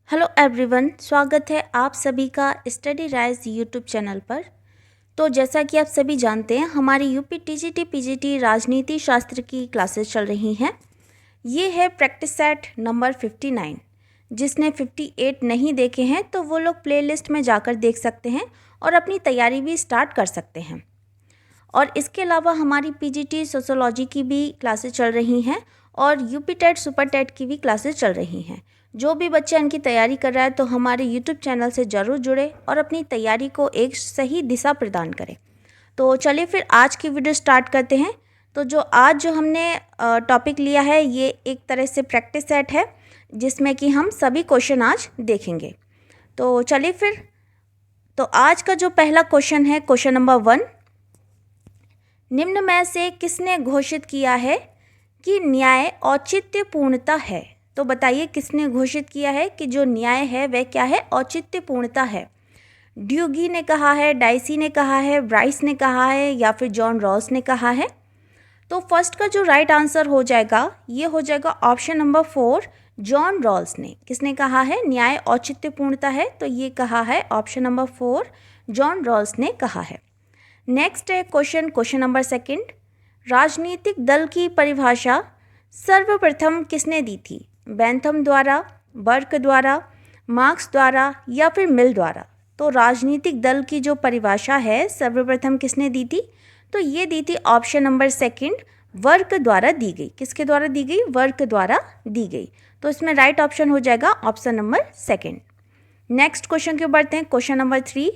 Hello everyone, स्वागत है आप सभी का स्टडी राइज यूट्यूब चैनल पर। तो जैसा कि आप सभी जानते हैं, हमारी यूपी टीजीटी पीजीटी राजनीति शास्त्र की क्लासेस चल रही हैं। ये है प्रैक्टिस सेट नंबर 59। जिसने 58 नहीं देखे हैं तो वो लोग प्लेलिस्ट में जाकर देख सकते हैं और अपनी तैयारी भी स्टार्ट कर सकते हैं। और इसके अलावा हमारी पीजीटी सोशोलॉजी की भी क्लासेस चल रही हैं और यूपी टेट सुपर टेट की भी क्लासेस चल रही हैं। जो भी बच्चा इनकी तैयारी कर रहा है तो हमारे यूट्यूब चैनल से ज़रूर जुड़े और अपनी तैयारी को एक सही दिशा प्रदान करें। तो चलिए फिर आज की वीडियो स्टार्ट करते हैं। तो आज हमने टॉपिक लिया है, ये एक तरह से प्रैक्टिस सेट है जिसमें कि हम सभी क्वेश्चन आज देखेंगे। तो चलिए फिर, तो आज का जो पहला क्वेश्चन है, क्वेश्चन नंबर 1, निम्न में से किसने घोषित किया है कि न्याय औचित्यपूर्णता है? तो बताइए किसने घोषित किया है कि जो न्याय है वह क्या है? औचित्यपूर्णता है। ड्यूगी ने कहा है, डाइसी ने कहा है, ब्राइस ने कहा है या फिर जॉन रॉस ने कहा है? तो फर्स्ट का जो राइट आंसर हो जाएगा ये हो जाएगा ऑप्शन नंबर 4, जॉन रॉल्स ने। किसने कहा है न्याय औचित्यपूर्णता है? तो ये कहा है ऑप्शन नंबर 4, जॉन रॉल्स ने कहा है। नेक्स्ट है क्वेश्चन नंबर 2, राजनीतिक दल की परिभाषा सर्वप्रथम किसने दी थी? बेंथम द्वारा, बर्क द्वारा, मार्क्स द्वारा या फिर मिल द्वारा? तो राजनीतिक दल की जो परिभाषा है सर्वप्रथम किसने दी थी? तो ये दी थी ऑप्शन नंबर 2, वर्क द्वारा दी गई। किसके द्वारा दी गई? वर्क द्वारा दी गई। तो इसमें राइट ऑप्शन हो जाएगा ऑप्शन नंबर 2। नेक्स्ट क्वेश्चन के बढ़ते हैं, क्वेश्चन नंबर 3,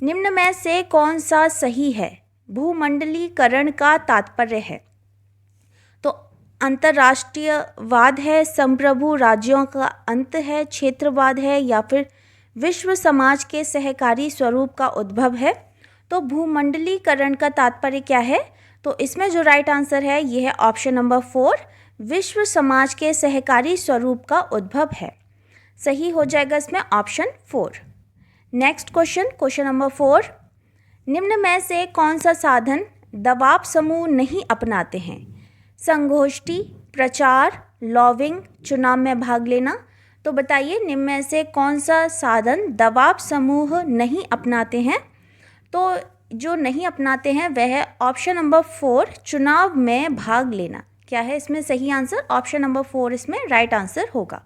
निम्न में से कौन सा सही है? भूमंडलीकरण का तात्पर्य है तो अंतर्राष्ट्रीयवाद है, संप्रभु राज्यों का अंत है, क्षेत्रवाद है या फिर विश्व समाज के सहकारी स्वरूप का उद्भव है? तो भूमंडलीकरण का तात्पर्य क्या है? तो इसमें जो राइट आंसर है ये है ऑप्शन नंबर 4, विश्व समाज के सहकारी स्वरूप का उद्भव है। सही हो जाएगा इसमें ऑप्शन 4। नेक्स्ट क्वेश्चन नंबर 4, निम्न में से कौन सा साधन दबाव समूह नहीं अपनाते हैं? संगोष्ठी, प्रचार, लॉबिंग, चुनाव में भाग लेना? तो बताइए निम्न में से कौन सा साधन दबाव समूह नहीं अपनाते हैं? तो जो नहीं अपनाते हैं वह है ऑप्शन नंबर 4, चुनाव में भाग लेना। क्या है इसमें सही आंसर? ऑप्शन नंबर 4 इसमें राइट आंसर होगा।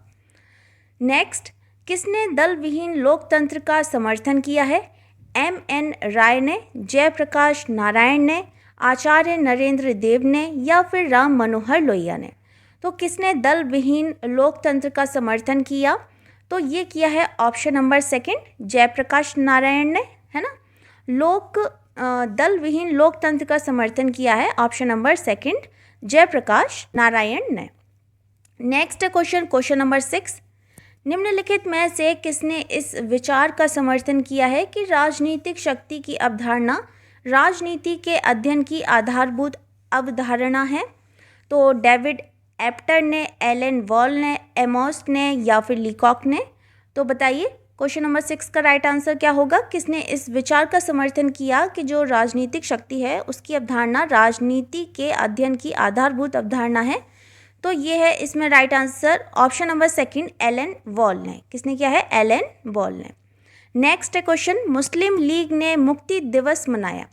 नेक्स्ट, किसने दल विहीन लोकतंत्र का समर्थन किया है? MN राय ने, जयप्रकाश नारायण ने, आचार्य नरेंद्र देव ने या फिर राम मनोहर लोहिया ने? तो किसने दल विहीन लोकतंत्र का समर्थन किया? तो ये किया है ऑप्शन नंबर 2, जयप्रकाश नारायण ने, है ना। दल विहीन लोकतंत्र का समर्थन किया है ऑप्शन नंबर 2, जयप्रकाश नारायण ने। नेक्स्ट क्वेश्चन नंबर 6, निम्नलिखित में से किसने इस विचार का समर्थन किया है कि राजनीतिक शक्ति की अवधारणा राजनीति के अध्ययन की आधारभूत अवधारणा है? तो डेविड एप्टर ने, एलन वॉल ने, एमोस ने या फिर लीकॉक ने? तो बताइए क्वेश्चन नंबर 6 का राइट आंसर क्या होगा? किसने इस विचार का समर्थन किया कि जो राजनीतिक शक्ति है उसकी अवधारणा राजनीति के अध्ययन की आधारभूत अवधारणा है? तो ये है इसमें right answer option number 2, Alan Wall ने। किसने किया है? एलन वॉल ने। नेक्स्ट क्वेश्चन, मुस्लिम लीग ने मुक्ति दिवस मनाया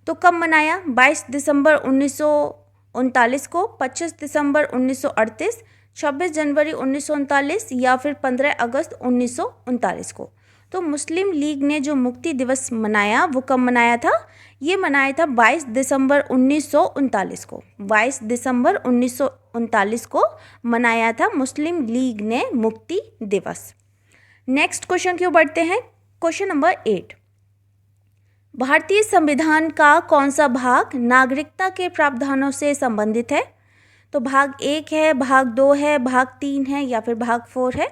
तो कब मनाया? 22 दिसंबर 1939 को, 25 दिसंबर 1938, 26 जनवरी 1939 या फिर 15 अगस्त 1939 को? तो मुस्लिम लीग ने जो मुक्ति दिवस मनाया वो कब मनाया था? ये मनाया था 22 दिसंबर 1939 को। 22 दिसंबर 1939 को मनाया था मुस्लिम लीग ने मुक्ति दिवस। नेक्स्ट क्वेश्चन की ओर बढ़ते हैं, क्वेश्चन नंबर 8, भारतीय संविधान का कौन सा भाग नागरिकता के प्रावधानों से संबंधित है? तो भाग 1 है, भाग 2 है, भाग 3 है या फिर भाग 4 है?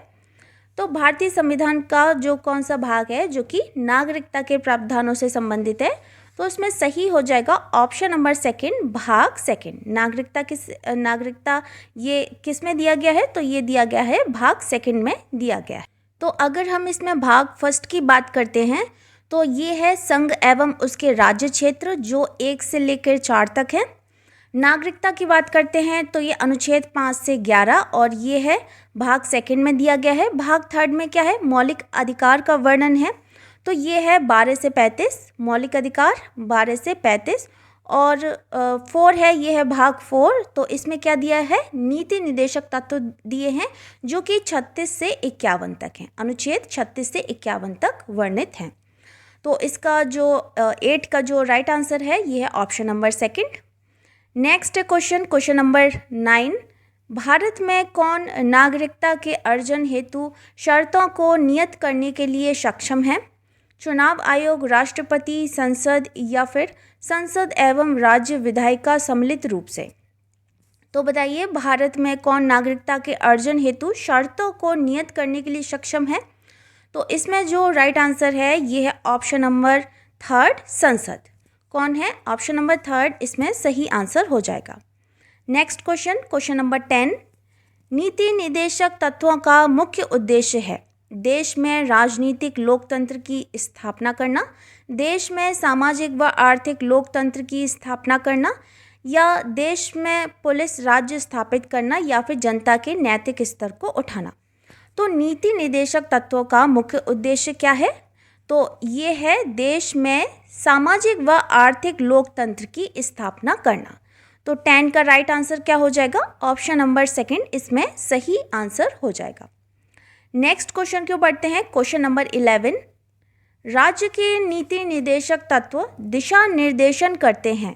तो भारतीय संविधान का जो कौन सा भाग है जो कि नागरिकता के प्रावधानों से संबंधित है? तो इसमें सही हो जाएगा ऑप्शन नंबर 2, भाग 2। नागरिकता ये किस में दिया गया है? तो ये दिया गया है भाग 2 में दिया गया है। तो अगर हम इसमें भाग 1 की बात करते हैं तो ये है संघ एवं उसके राज्य क्षेत्र जो 1 से लेकर 4 तक है। नागरिकता की बात करते हैं तो ये अनुच्छेद 5 से 11 और ये है भाग सेकंड में दिया गया है। भाग थर्ड में क्या है, मौलिक अधिकार का वर्णन है, तो ये है 12 से 35 मौलिक अधिकार 12 से 35। और 4 है, ये है भाग 4, तो इसमें क्या दिया है, नीति निर्देशक तत्व दिए हैं जो कि 36 से 51 तक हैं, अनुच्छेद 36 से 51 तक वर्णित हैं। तो इसका जो 8 का जो राइट आंसर है ये है option number second. Next question number 9, Bharat में कौन नागरिकता के अर्जन हेतु शर्तों को नियत करने के लिए सक्षम है? चुनाव आयोग, राष्ट्रपति, संसद या फिर संसद एवं राज्य विधायिका सम्मिलित रूप से। तो बताइए, भारत में कौन नागरिकता के अर्जन हेतु शर्तों को नियत करने के लिए सक्षम है? तो इसमें जो राइट आंसर है ये है ऑप्शन नंबर थर्ड, संसद। कौन है? ऑप्शन नंबर थर्ड इसमें सही आंसर हो जाएगा। नेक्स्ट क्वेश्चन नंबर 10, नीति निर्देशक तत्वों का मुख्य उद्देश्य है देश में राजनीतिक लोकतंत्र की स्थापना करना, देश में सामाजिक व आर्थिक लोकतंत्र की स्थापना करना, या देश में पुलिस राज्य स्थापित करना, या फिर जनता के नैतिक स्तर को उठाना। तो नीति निर्देशक तत्वों का मुख्य उद्देश्य क्या है? तो ये है देश में सामाजिक व आर्थिक लोकतंत्र की स्थापना करना। तो 10 का राइट आंसर क्या हो जाएगा? ऑप्शन नंबर सेकंड इसमें सही आंसर हो जाएगा। नेक्स्ट क्वेश्चन क्यों पढ़ते हैं? क्वेश्चन नंबर 11, राज्य के नीति निर्देशक तत्व दिशा निर्देशन करते हैं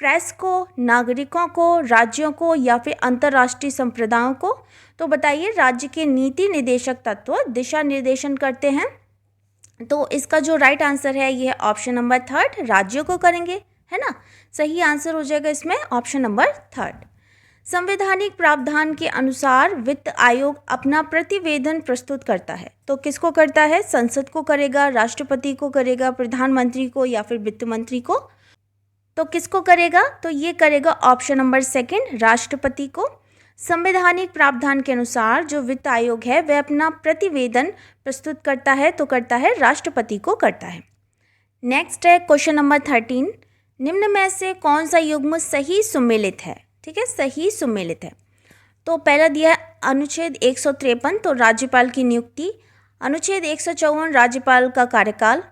प्रेस को, नागरिकों को, राज्यों को या फिर अंतर्राष्ट्रीय संप्रदायों को। तो बताइए, राज्य के नीति निर्देशक तत्व दिशा निर्देशन करते हैं, तो इसका जो राइट आंसर है ये है ऑप्शन नंबर थर्ड, राज्यों को करेंगे, है ना। सही आंसर हो जाएगा इसमें ऑप्शन नंबर थर्ड। संवैधानिक प्रावधान के अनुसार वित्त आयोग अपना प्रतिवेदन प्रस्तुत करता है, तो किसको करता है? संसद को करेगा, राष्ट्रपति को करेगा, प्रधानमंत्री को या फिर वित्त मंत्री को? तो किसको करेगा? तो ये करेगा ऑप्शन नंबर सेकंड, राष्ट्रपति को। संवैधानिक प्रावधान के अनुसार जो वित्त आयोग है वह अपना प्रतिवेदन प्रस्तुत करता है, तो करता है राष्ट्रपति को करता है। नेक्स्ट है क्वेश्चन नंबर 13, निम्न में से कौन सा युग्म सही सुमेलित है? ठीक है, सही सुमेलित है। तो पहला दिया है अनुच्छेद 153, तो राज्यपाल की नियुक्ति, अनुच्छेद 154 राज्यपाल का कार्यकाल,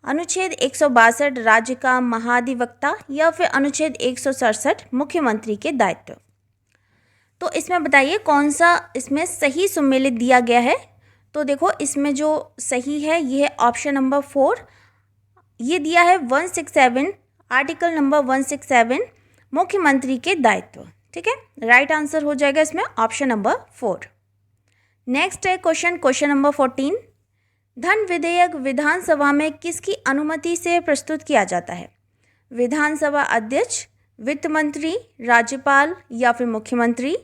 अनुच्छेद 162 राज्य का महाधिवक्ता, या फिर अनुच्छेद 167 मुख्यमंत्री के दायित्व। तो इसमें बताइए कौन सा इसमें सही सुमेलित दिया गया है? तो देखो, इसमें जो सही है ये है ऑप्शन नंबर 4, ये दिया है 167, आर्टिकल नंबर 167 मुख्यमंत्री के दायित्व। ठीक है, राइट आंसर हो जाएगा इसमें ऑप्शन नंबर 4। नेक्स्ट है क्वेश्चन नंबर 14, धन विधेयक विधानसभा में किसकी अनुमति से प्रस्तुत किया जाता है? विधानसभा अध्यक्ष, वित्त मंत्री, राज्यपाल या फिर मुख्यमंत्री?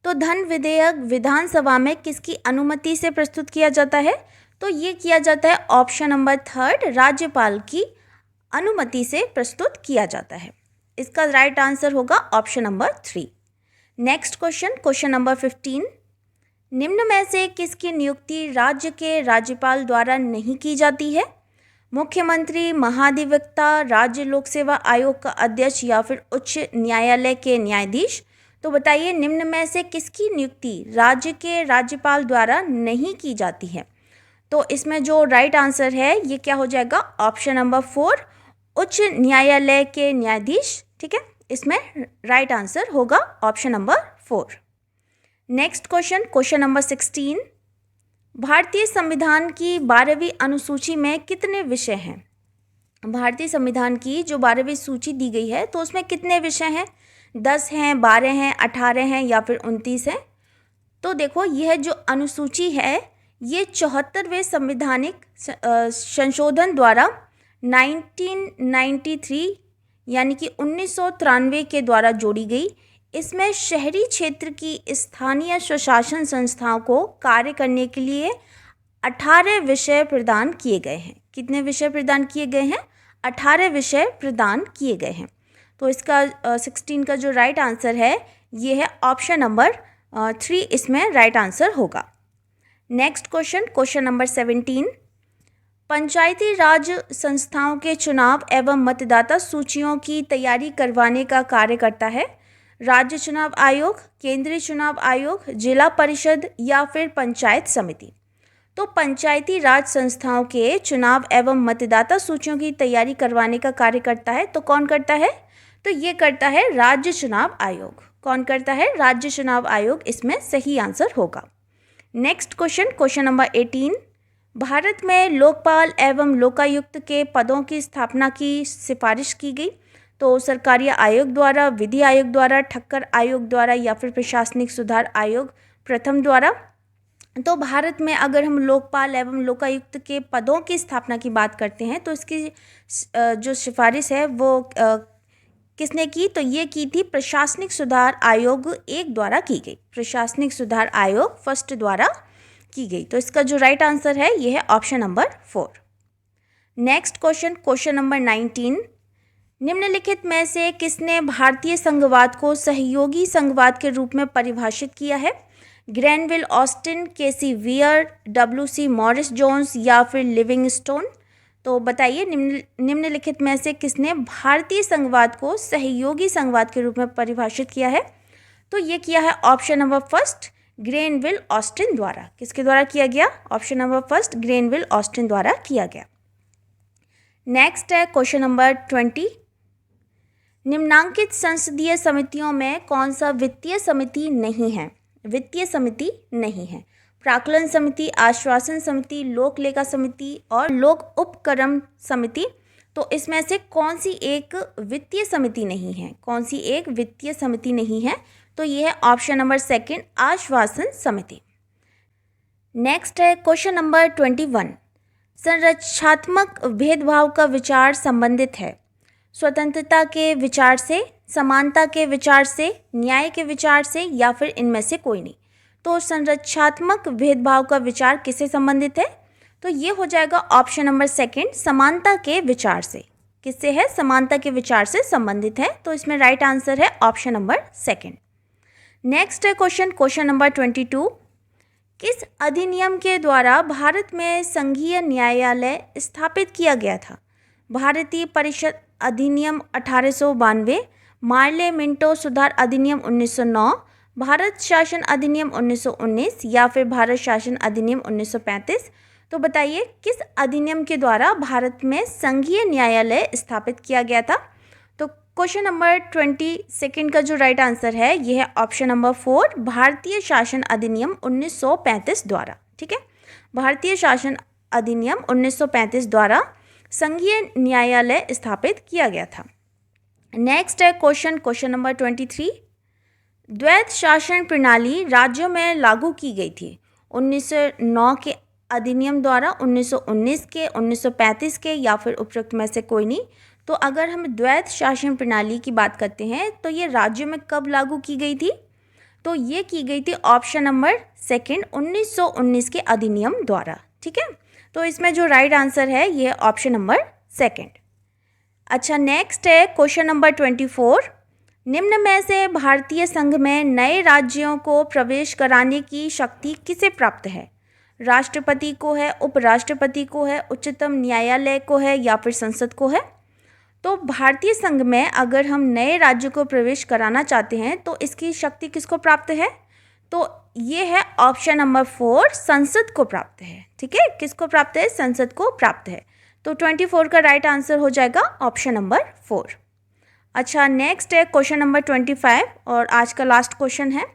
तो धन विधेयक विधानसभा में किसकी अनुमति से प्रस्तुत किया जाता है? तो ये किया जाता है ऑप्शन नंबर थर्ड, राज्यपाल की अनुमति से प्रस्तुत किया जाता है। इसका राइट आंसर होगा option number 3। Next question number 15, निम्न में से किसकी नियुक्ति राज्य के राज्यपाल द्वारा नहीं की जाती है? मुख्यमंत्री, महाधिवक्ता, राज्य लोक सेवा आयोग का अध्यक्ष या फिर उच्च न्यायालय के न्यायाधीश? तो बताइए, निम्न में से किसकी नियुक्ति राज्य के राज्यपाल द्वारा नहीं की जाती है? तो इसमें जो राइट आंसर है ये क्या हो जाएगा? ऑप्शन नंबर 4, उच्च न्यायालय के न्यायाधीश। ठीक है, इसमें राइट आंसर होगा option number 4। Next question number 16, भारतीय संविधान की 12वीं अनुसूची में कितने विषय हैं? भारतीय संविधान की जो 12वीं सूची दी गई है तो उसमें कितने विषय हैं? 10 हैं, 12 हैं, 18 हैं या फिर 29 हैं? तो देखो, यह जो अनुसूची है ये 74वें संवैधानिक संशोधन द्वारा 1993 यानी कि 1993 के द्वारा जोड़ी गई। इसमें शहरी क्षेत्र की स्थानीय स्वशासन संस्थाओं को कार्य करने के लिए 18 विषय प्रदान किए गए हैं। कितने विषय प्रदान किए गए हैं? 18 विषय प्रदान किए गए हैं। तो इसका 16 का जो राइट आंसर है ये है ऑप्शन नंबर 3, इसमें राइट आंसर होगा। नेक्स्ट क्वेश्चन नंबर 17, पंचायती राज संस्थाओं के चुनाव एवं मतदाता सूचियों की तैयारी करवाने का कार्य करता है राज्य चुनाव आयोग, केंद्रीय चुनाव आयोग, जिला परिषद या फिर पंचायत समिति। तो पंचायती राज संस्थाओं के चुनाव एवं मतदाता सूचियों की तैयारी करवाने का कार्य करता है तो कौन करता है? तो ये करता है राज्य चुनाव आयोग। कौन करता है? राज्य चुनाव आयोग इसमें सही आंसर होगा। Next question, question number 18। Bharat में लोकपाल एवं लोकायुक्त के पदों की स्थापना की सिफारिश की गई तो सरकारी आयोग द्वारा, विधि आयोग द्वारा, ठक्कर आयोग द्वारा या फिर प्रशासनिक सुधार आयोग प्रथम द्वारा। तो भारत में अगर हम लोकपाल एवं लोकायुक्त के पदों की स्थापना की बात करते हैं तो इसकी जो सिफारिश है वो किसने की? तो ये की थी प्रशासनिक सुधार आयोग 1 द्वारा की गई। प्रशासनिक सुधार आयोग फर्स्ट द्वारा की गई। तो इसका जो राइट आंसर है ये है option number 4। Next question, question number 19। निम्नलिखित में से किसने भारतीय संघवाद को सहयोगी संघवाद के रूप में परिभाषित किया है? ग्रैनविल ऑस्टिन, केसी वियर, WC मॉरिस जोन्स या फिर लिविंगस्टोन। तो बताइए निम्नलिखित में से किसने भारतीय संघवाद को सहयोगी संघवाद के रूप में परिभाषित किया है? तो ये किया है option number first, Granville Austin द्वारा। किसके द्वारा किया गया? Option number first, Granville Austin द्वारा किया गया। नेक्स्ट है क्वेश्चन नंबर 20। निम्नांकित संसदीय समितियों में कौन सा वित्तीय समिति नहीं है? वित्तीय समिति नहीं है। प्राक्कलन समिति, आश्वासन समिति, लोक लेखा समिति और लोक उपक्रम समिति। तो इसमें से कौन सी एक वित्तीय समिति नहीं है? कौन सी एक वित्तीय समिति नहीं है? तो ये है ऑप्शन नंबर सेकंड, आश्वासन समिति। नेक्स्ट है क्वेश्चन नंबर 21। संरचनात्मक भेदभाव का विचार संबंधित है स्वतंत्रता के विचार से, समानता के विचार से, न्याय के विचार से या फिर इनमें से कोई नहीं। तो संरचनात्मक भेदभाव का विचार किससे संबंधित है? तो ये हो जाएगा ऑप्शन नंबर सेकंड, समानता के विचार से। किससे है? समानता के विचार से संबंधित है। तो इसमें राइट आंसर है ऑप्शन नंबर सेकंड। नेक्स्ट है क्वेश्चन, क्वेश्चन नंबर 22। किस अधिनियम के द्वारा भारत में संघीय न्यायालय स्थापित किया गया था? भारतीय परिषद अधिनियम 1892, मार्ले मिंटो सुधार अधिनियम 1909, भारत शासन अधिनियम 1919 या फिर भारत शासन अधिनियम 1935। तो बताइए किस अधिनियम के द्वारा भारत में संघीय न्यायालय स्थापित किया गया था? तो क्वेश्चन नंबर 22 का जो राइट आंसर है ये है ऑप्शन नंबर 4, भारतीय शासन अधिनियम 1935 द्वारा। ठीक है, भारतीय शासन अधिनियम 1935 द्वारा संघीय न्यायालय स्थापित किया गया था। नेक्स्ट है क्वेश्चन नंबर 23। द्वैत शासन प्रणाली राज्यों में लागू की गई थी 1909 के अधिनियम द्वारा, 1919 के, 1935 के या फिर उपरोक्त में से कोई नहीं। तो अगर हम द्वैत शासन प्रणाली की बात करते हैं तो ये राज्यों में कब लागू की गई थी? तो ये की गई थी ऑप्शन नंबर सेकंड, 1919 के अधिनियम द्वारा। ठीक है, तो इसमें जो राइट आंसर है ये ऑप्शन नंबर सेकंड। अच्छा, नेक्स्ट है क्वेश्चन नंबर 24। निम्न में से भारतीय संघ में नए राज्यों को प्रवेश कराने की शक्ति किसे प्राप्त है? राष्ट्रपति को है, उपराष्ट्रपति को है, उच्चतम न्यायालय को है या फिर संसद को है? तो भारतीय संघ में अगर हम नए राज्यों को प्रवेश कराना चाहते हैं तो इसकी शक्ति किसको प्राप्त है? तो ये है ऑप्शन नंबर 4, संसद को प्राप्त है। ठीक है, किसको प्राप्त है? संसद को प्राप्त है। तो 24 का राइट आंसर हो जाएगा ऑप्शन नंबर 4। अच्छा, नेक्स्ट है क्वेश्चन नंबर 25 और आज का लास्ट क्वेश्चन है।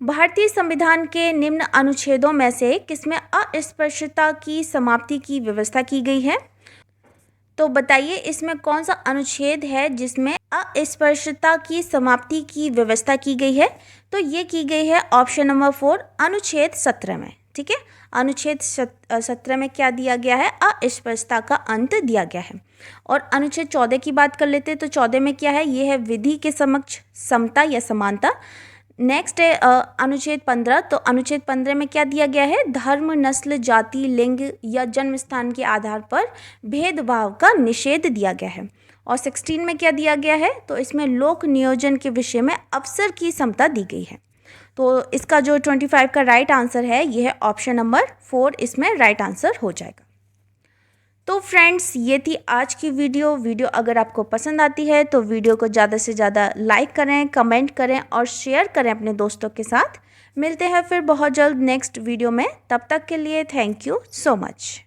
भारतीय संविधान के निम्न अनुच्छेदों में से किसमें अस्पृश्यता की समाप्ति की व्यवस्था की गई है? तो बताइए इसमें कौन सा अनुच्छेद है जिसमें अस्पृश्यता की समाप्ति की व्यवस्था की गई है? तो ये की गई है ऑप्शन नंबर 4, अनुच्छेद 17 में। ठीक है, अनुच्छेद 17 में क्या दिया गया है? अस्पृश्यता का अंत दिया गया है। और अनुच्छेद 14 की बात कर लेते हैं तो 14 में क्या है? ये है विधि के समक्ष समता या समानता। नेक्स्ट है अनुच्छेद 15। तो अनुच्छेद 15 में क्या दिया गया है? धर्म, नस्ल, जाति, लिंग या जन्म स्थान के आधार पर भेदभाव का निषेध दिया गया है। और 16 में क्या दिया गया है? तो इसमें लोक नियोजन के विषय में अवसर की समता दी गई है। तो इसका जो 25 का राइट आंसर है यह है ऑप्शन नंबर 4, इसमें राइट आंसर हो जाएगा। तो फ्रेंड्स, ये थी आज की वीडियो अगर आपको पसंद आती है तो वीडियो को ज़्यादा से ज़्यादा लाइक करें, कमेंट करें और शेयर करें अपने दोस्तों के साथ। मिलते हैं फिर बहुत जल्द नेक्स्ट वीडियो में। तब तक के लिए थैंक यू सो मच।